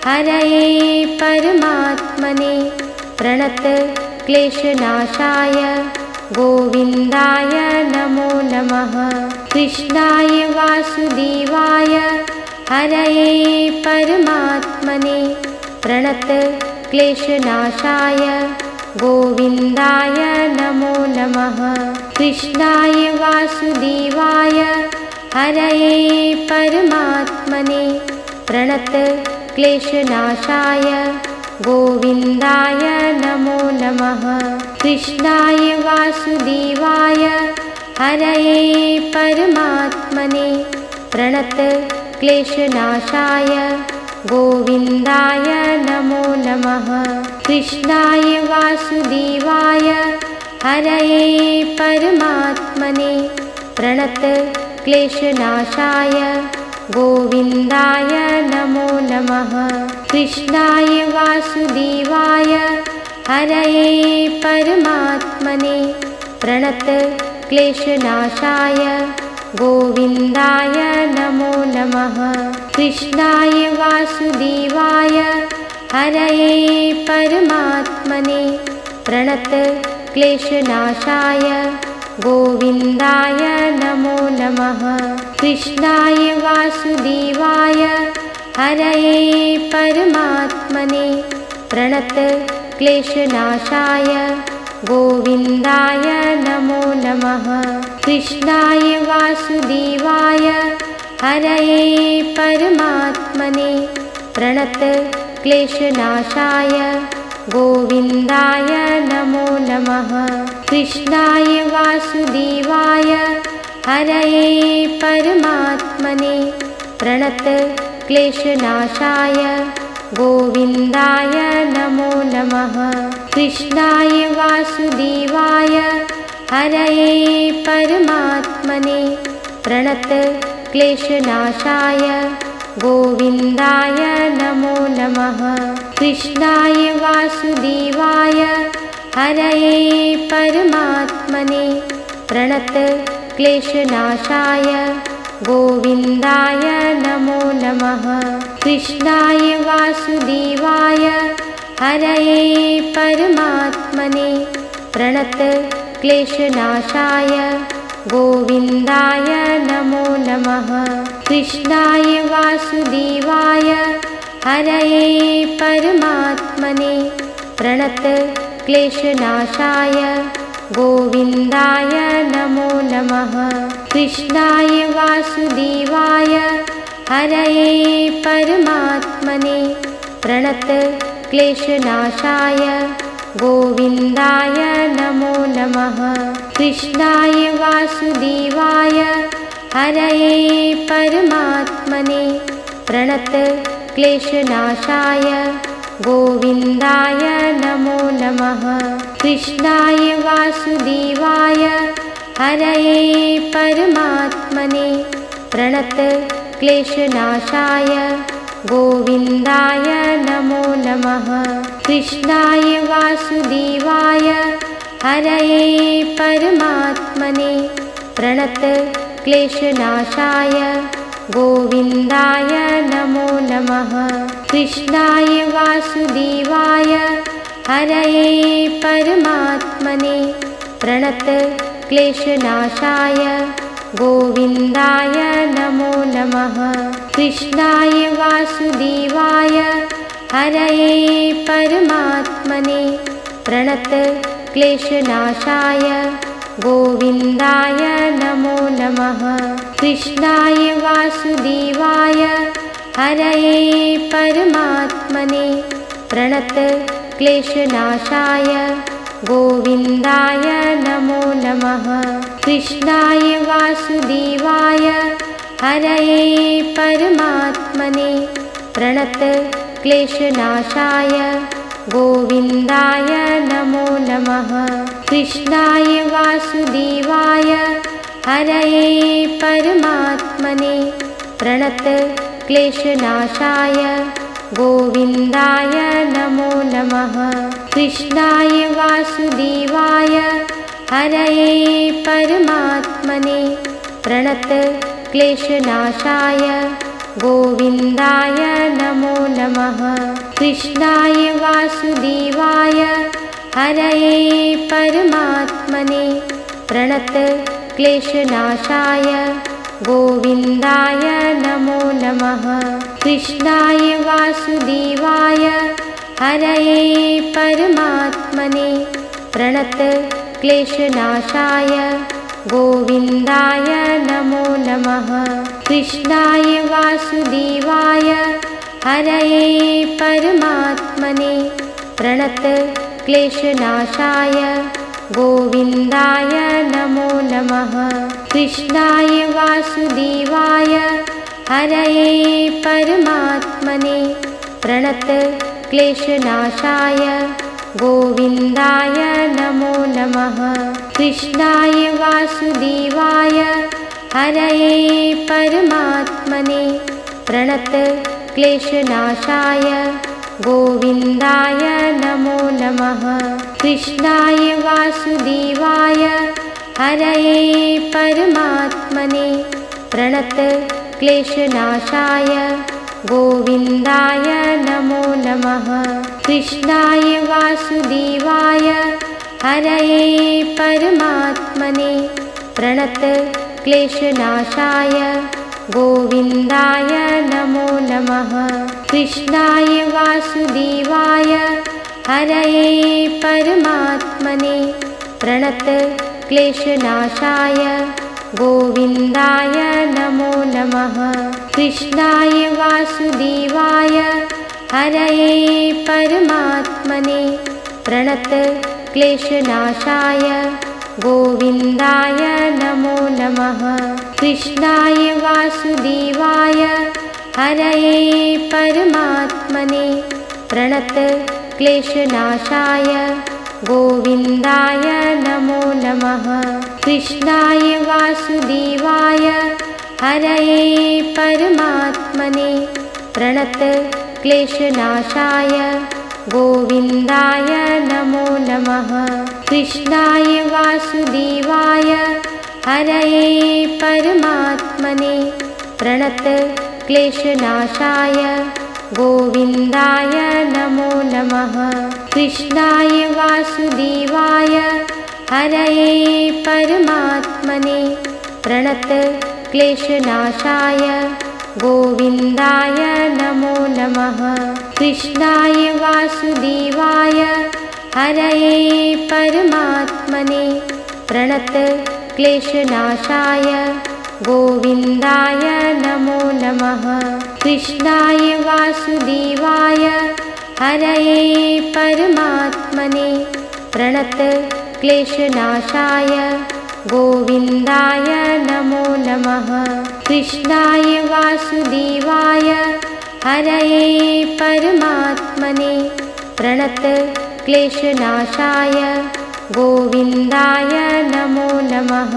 हरये परमात्मने प्रणतक्लेशनाशाय गोविन्दाय नमो नमः। कृष्णाय वासुदेवाय हरये परमात्मने प्रणतक्लेशनाशाय गोविन्दाय नमो नमः। कृष्णाय वासुदेवाय हरये परमात्मने प्रणतक्लेशनाशाय गोविन्दाय नमो नमः। कृष्णाय वासुदेवाय हरये परमात्मने प्रणतक्लेशनाशाय गोविन्दाय नमो नमः। कृष्णाय वासुदेवाय हरये परमात्मने प्रणतक्लेशनाशाय गोविन्दाय नमो नमः। कृष्णाय वासुदेवाय हरये परमात्मने प्रणतक्लेशनाशाय गोविन्दाय नमो नमः। कृष्णाय वासुदेवाय हरये परमात्मने प्रणतक्लेशनाशाय गोविन्दाय नमो नमः। कृष्णाय वासुदेवाय हरये परमात्मने प्रणतक्लेशनाशाय गोविन्दाय नमो नमः। कृष्णाय वासुदेवाय हरये परमात्मने प्रणतक्लेशनाशाय गोविन्दाय नमो नमः। कृष्णाय वासुदेवाय हरये परमात्मने प्रणतक्लेशनाशाय गोविन्दाय नमो नमः। कृष्णाय वासुदेवाय हरये परमात्मने प्रणतक्लेशनाशाय गोविन्दाय नमो नमः। कृष्णाय वासुदेवाय हरये परमात्मने प्रणतक्लेशनाशाय गोविन्दाय नमो नमः। कृष्णाय वासुदेवाय हरये परमात्मने प्रणतक्लेशनाशाय गोविन्दाय नमो नमः। कृष्णाय वासुदेवाय हरये परमात्मने प्रणतक्लेशनाशाय गोविन्दाय नमो नमः। कृष्णाय वासुदेवाय हरये परमात्मने प्रणतक्लेशनाशाय गोविन्दाय नमो नमः। कृष्णाय वासुदेवाय हरये परमात्मने प्रणतक्लेशनाशाय गोविन्दाय नमो नमः। कृष्णाय वासुदेवाय हरये परमात्मने प्रणतक्लेशनाशाय गोविन्दाय नमो नमः। कृष्णाय वासुदेवाय हरये परमात्मने प्रणतक्लेशनाशाय गोविन्दाय नमो नमः। कृष्णाय वासुदेवाय हरये परमात्मने प्रणतक्लेशनाशाय गोविन्दाय नमो नमः। कृष्णाय वासुदेवाय हरये परमात्मने प्रणतक्लेशनाशाय गोविन्दाय नमो नमः। कृष्णाय वासुदेवाय हरये परमात्मने प्रणतक्लेशनाशाय गोविन्दाय नमो नमः। कृष्णाय वासुदेवाय हरये परमात्मने प्रणतक्लेशनाशाय गोविन्दाय नमो नमः। कृष्णाय वासुदेवाय हरये परमात्मने प्रणत क्लेशनाशाय गोविन्दाय नमो नमः। कृष्णाय वासुदेवाय हरये परमात्मने प्रणत क्लेशनाशाय गोविन्दाय नमो नमः। कृष्णाय वासुदेवाय हरये परमात्मने प्रणत क्लेशनाशाय गोविन्दाय नमो नमः। कृष्णाय वासुदेवाय हरये परमात्मने प्रणत क्लेशनाशाय गोविन्दाय नमो नमः। कृष्णाय वासुदेवाय हरये परमात्मने प्रणत क्लेशनाशाय गोविन्दाय नमो नमः। कृष्णाय वासुदेवाय हरये परमात्मने प्रणत क्लेशनाशाय गोविन्दाय नमो नमः। कृष्णाय वासुदेवाय हरये परमात्मने प्रणत क्लेशनाशाय गोविन्दाय नमो नमः। कृष्णाय वासुदेवाय हरये परमात्मने प्रणत क्लेशनाशाय गोविन्दाय नमो नमः। कृष्णाय वासुदेवाय हरये परमात्मने प्रणत क्लेशनाशाय गोविन्दाय नमो नमः। कृष्णाय वासुदेवाय हरये परमात्मने प्रणत क्लेशनाशाय गोविन्दाय नमो नमः। कृष्णाय वासुदेवाय हरये परमात्मने प्रणत क्लेशनाशाय गोविन्दाय नमो नमः। कृष्णाय वासुदेवाय हरये परमात्मने प्रणत क्लेशनाशाय गोविन्दाय नमो नमः। कृष्णाय वासुदेवाय हरये परमात्मने प्रणत क्लेशनाशाय गोविन्दाय नमो नमः। कृष्णाय वासुदेवाय हरये परमात्मने प्रणत क्लेशनाशाय गोविन्दाय नमो नमः। कृष्णाय वासुदेवाय हरये परमात्मने प्रणत क्लेशनाशाय गोविन्दाय नमो नमः। कृष्णाय वासुदेवाय हरये परमात्मने प्रणत क्लेशनाशाय गोविन्दाय नमो नमः। कृष्णाय वासुदेवाय हरये परमात्मने प्रणत क्लेशनाशाय गोविन्दाय नमो नमः। कृष्णाय वासुदेवाय हरये परमात्मने प्रणत क्लेशनाशाय गोविन्दाय नमो नमः।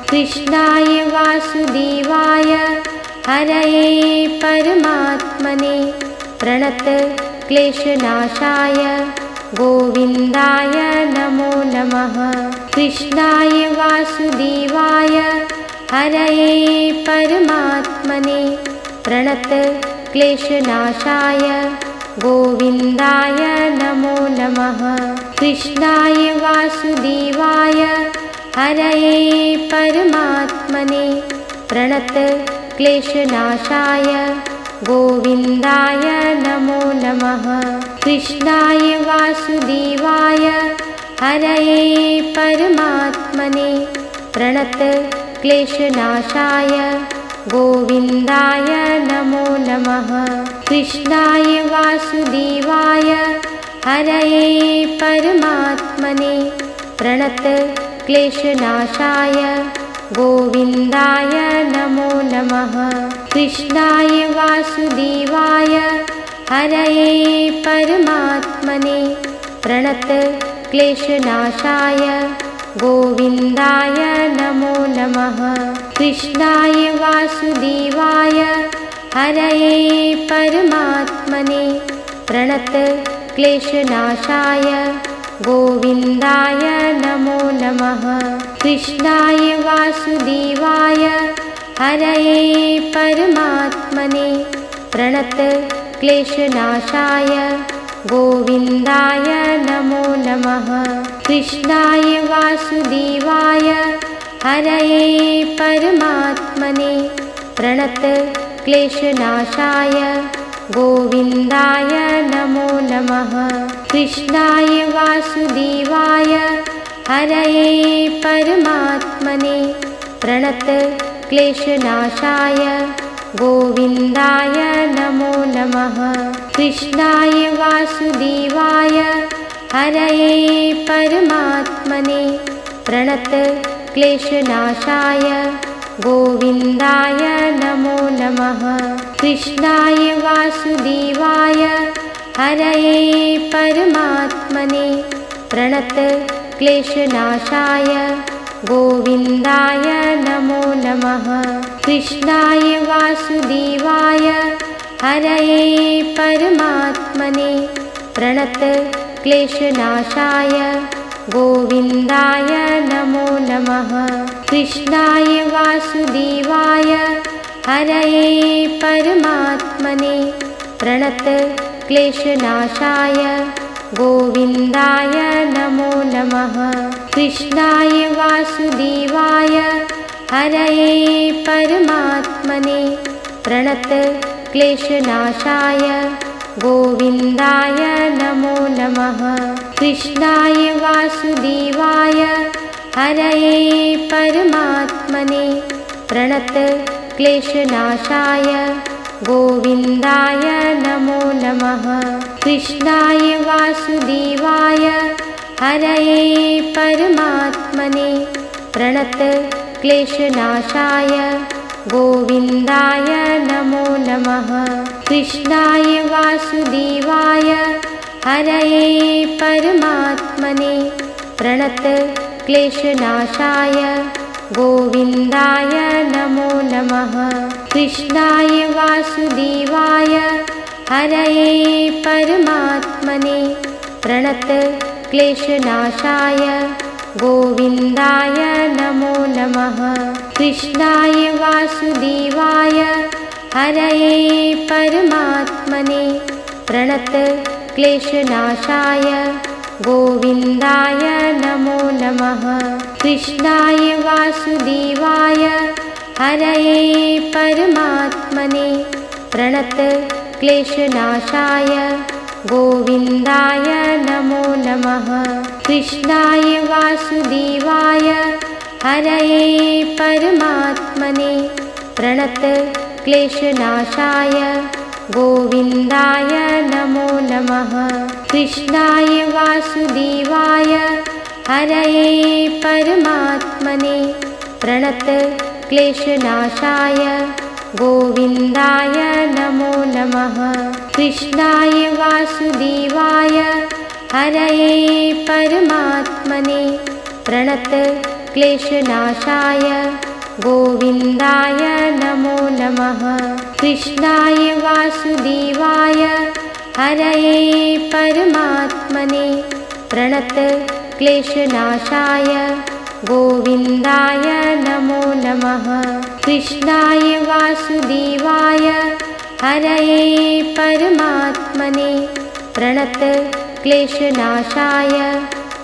कृष्णाय वासुदेवाय हरये परमात्मने प्रणत क्लेशनाशाय गोविन्दाय नमो नमः। कृष्णाय वासुदेवाय हरये परमात्मने प्रणत क्लेशनाशाय गोविन्दाय नमो नमः। कृष्णाय वासुदेवाय हरये परमात्मने प्रणत क्लेशनाशाय गोविन्दाय नमो नमः। कृष्णाय वासुदेवाय हरये परमात्मने प्रणत क्लेशनाशाय गोविन्दाय नमो नमः। कृष्णाय वासुदेवाय हरये परमात्मने प्रणत क्लेशनाशाय गोविन्दाय नमो नमः। कृष्णाय वासुदेवाय हरये परमात्मने प्रणत क्लेशनाशाय गोविन्दाय नमो नमः। कृष्णाय वासुदेवाय हरये परमात्मने प्रणतक्लेशनाशाय गोविन्दाय नमो नमः। कृष्णाय वासुदेवाय हरये परमात्मने प्रणतक्लेशनाशाय गोविन्दाय नमो नमः। कृष्णाय वासुदेवाय हरये परमात्मने प्रणतक्लेशनाशाय गोविन्दाय नमो नमः। कृष्णाय वासुदेवाय हरये परमात्मने प्रणतक्लेशनाशाय गोविन्दाय नमो नमः। कृष्णाय वासुदेवाय हरये परमात्मने प्रणतक्लेशनाशाय गोविन्दाय नमो नमः। कृष्णाय वासुदेवाय हरये परमात्मने प्रणतक्लेशनाशाय गोविन्दाय नमो नमः। कृष्णाय वासुदेवाय हरये परमात्मने प्रणतक्लेशनाशाय गोविन्दाय नमो नमः। कृष्णाय वासुदेवाय हरये परमात्मने प्रणतक्लेशनाशाय गोविन्दाय नमो नमः। कृष्णाय वासुदेवाय हरये परमात्मने प्रणतक्लेशनाशाय गोविन्दाय नमो नमः। कृष्णाय वासुदेवाय हरये परमात्मने प्रणतक्लेशनाशाय गोविन्दाय नमो नमः। कृष्णाय वासुदेवाय हरये परमात्मने प्रणतक्लेशनाशाय गोविन्दाय नमो नमः। कृष्णाय वासुदेवाय हरये परमात्मने प्रणतक्लेशनाशाय गोविन्दाय नमो नमः। कृष्णाय वासुदेवाय हरये परमात्मने प्रणतक्लेशनाशाय गोविन्दाय नमो नमः। कृष्णाय वासुदेवाय हरये परमात्मने प्रणतक्लेशनाशाय गोविन्दाय नमो नमः। कृष्णाय वासुदेवाय हरये परमात्मने प्रणतक्लेशनाशाय गोविन्दाय नमो नमः। कृष्णाय वासुदेवाय हरये परमात्मने प्रणतक्लेशनाशाय गोविन्दाय नमो नमः। कृष्णाय वासुदेवाय हरये परमात्मने प्रणतक्लेशनाशाय गोविन्दाय नमो नमः। कृष्णाय वासुदेवाय हरये परमात्मने प्रणतक्लेशनाशाय गोविन्दाय नमो नमः। कृष्णाय वासुदेवाय हरये परमात्मने प्रणतक्लेशनाशाय गोविन्दाय नमो नमः। कृष्णाय वासुदेवाय हरये परमात्मने प्रणतक्लेशनाशाय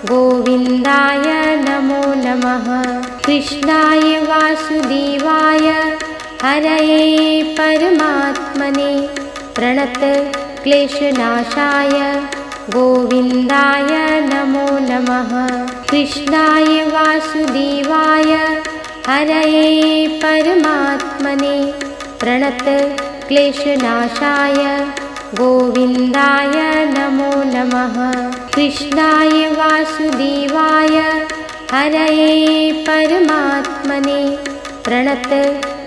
गोविन्दाय नमो नमः। कृष्णाय वासुदेवाय हरये परमात्मने प्रणतक्लेशनाशाय गोविन्दाय नमो नमः। कृष्णाय वासुदेवाय हरये परमात्मने प्रणतक्लेशनाशाय गोविन्दाय नमो नमः। कृष्णाय वासुदेवाय हरये परमात्मने प्रणतक्लेशनाशाय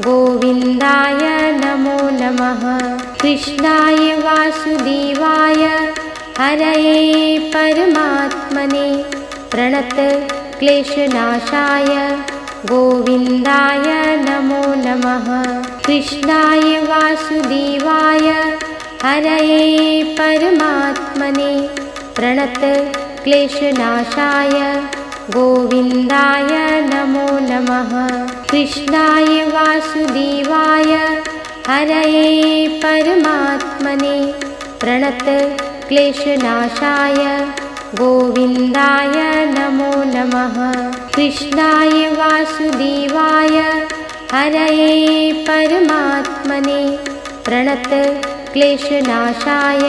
गोविन्दाय नमो नमः। कृष्णाय वासुदेवाय हरये परमात्मने प्रणत क्लेशनाशाय गोविन्दाय नमो नमः। कृष्णाय वासुदेवाय हरये परमात्मने प्रणत क्लेशनाशाय गोविन्दाय नमो नमः। कृष्णाय वासुदेवाय हरये परमात्मने प्रणत क्लेशनाशाय गोविन्दाय नमो नमः। कृष्णाय वासुदेवाय हरये परमात्मने प्रणत क्लेशनाशाय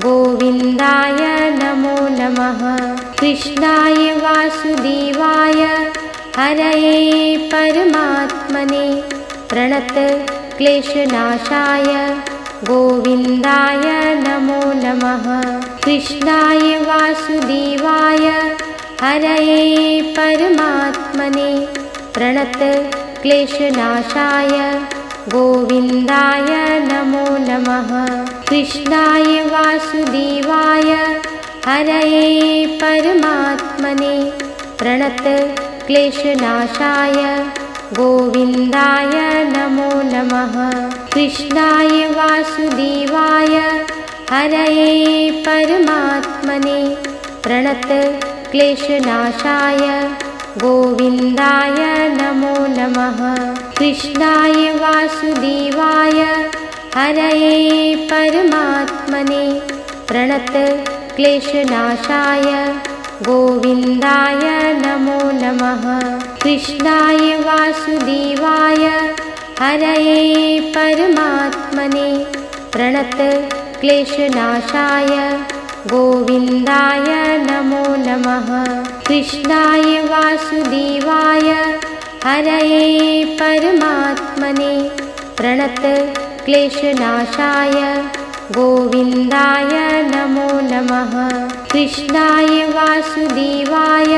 गोविन्दाय नमो नमः। कृष्णाय वासुदेवाय हरये परमात्मने प्रणत क्लेशनाशाय गोविन्दाय नमो नमः। कृष्णाय वासुदेवाय हरये परमात्मने प्रणत क्लेशनाशाय गोविन्दाय नमो नमः। कृष्णाय वासुदेवाय हरये परमात्मने प्रणत क्लेशनाशाय गोविन्दाय नमो नमः। कृष्णाय वासुदेवाय हरये परमात्मने प्रणत क्लेशनाशाय गोविन्दाय नमो नमः। कृष्णाय वासुदेवाय हरये परमात्मने प्रणत क्लेशनाशाय गोविन्दाय नमो नमः। कृष्णाय वासुदेवाय हरये परमात्मने प्रणत क्लेशनाशाय गोविन्दाय नमो नमः। कृष्णाय वासुदेवाय हरये परमात्मने प्रणत क्लेशनाशाय गोविन्दाय नमो नमः। कृष्णाय वासुदेवाय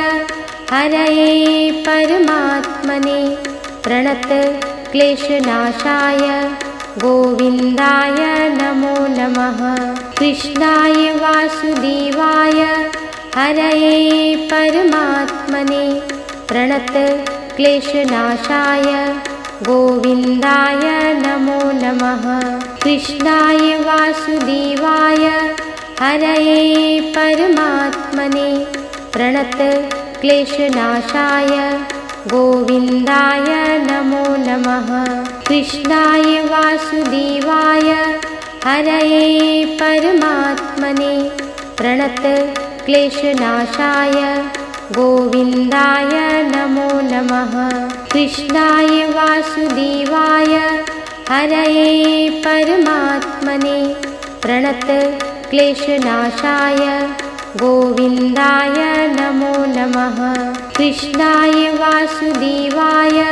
हरये परमात्मने प्रणत क्लेशनाशाय गोविन्दाय नमो नमः। कृष्णाय वासुदेवाय हरये परमात्मने प्रणत क्लेशनाशाय गोविन्दाय नमो नमः। कृष्णाय वासुदेवाय हरये परमात्मने प्रणत क्लेशनाशाय गोविन्दाय नमो नमः। कृष्णाय वासुदेवाय हरये परमात्मने प्रणत क्लेशनाशाय गोविन्दाय नमो नमः। कृष्णाय वासुदेवाय हरये परमात्मने प्रणत क्लेशनाशाय गोविन्दाय नमो नमः। कृष्णाय वासुदेवाय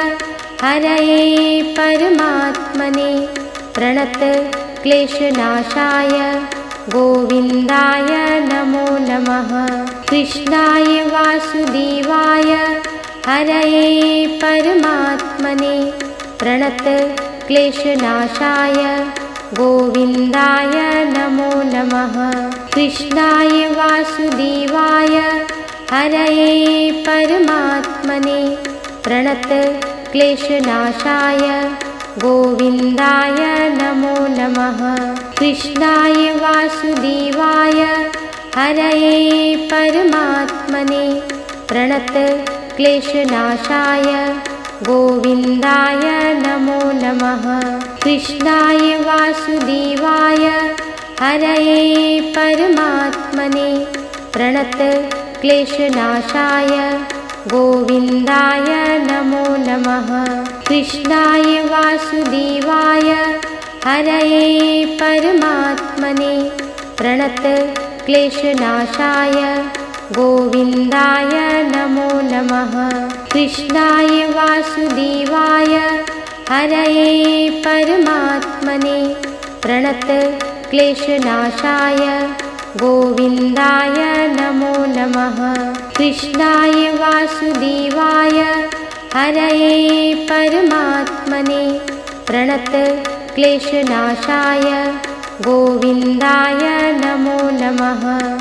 हरये परमात्मने प्रणत क्लेशनाशाय गोविन्दाय नमो नमः। कृष्णाय वासुदेवाय हरये परमात्मने प्रणत क्लेशनाशाय गोविन्दाय नमो नमः। कृष्णाय वासुदेवाय हरये परमात्मने प्रणत क्लेशनाशाय गोविन्दाय नमो नमः। कृष्णाय वासुदेवाय हरये परमात्मने प्रणत क्लेशनाशाय गोविन्दाय नमो नमः। कृष्णाय वासुदेवाय हरये परमात्मने प्रणत क्लेशनाशाय गोविन्दाय नमो नमः। कृष्णाय वासुदेवाय हरये परमात्मने प्रणत क्लेशनाशाय गोविन्दाय नमो नमः। कृष्णाय वासुदेवाय हरये परमात्मने प्रणत क्लेशनाशाय गोविन्दाय नमो नमः। कृष्णाय वासुदेवाय हरये परमात्मने प्रणत क्लेशनाशाय गोविन्दाय नमो नमः।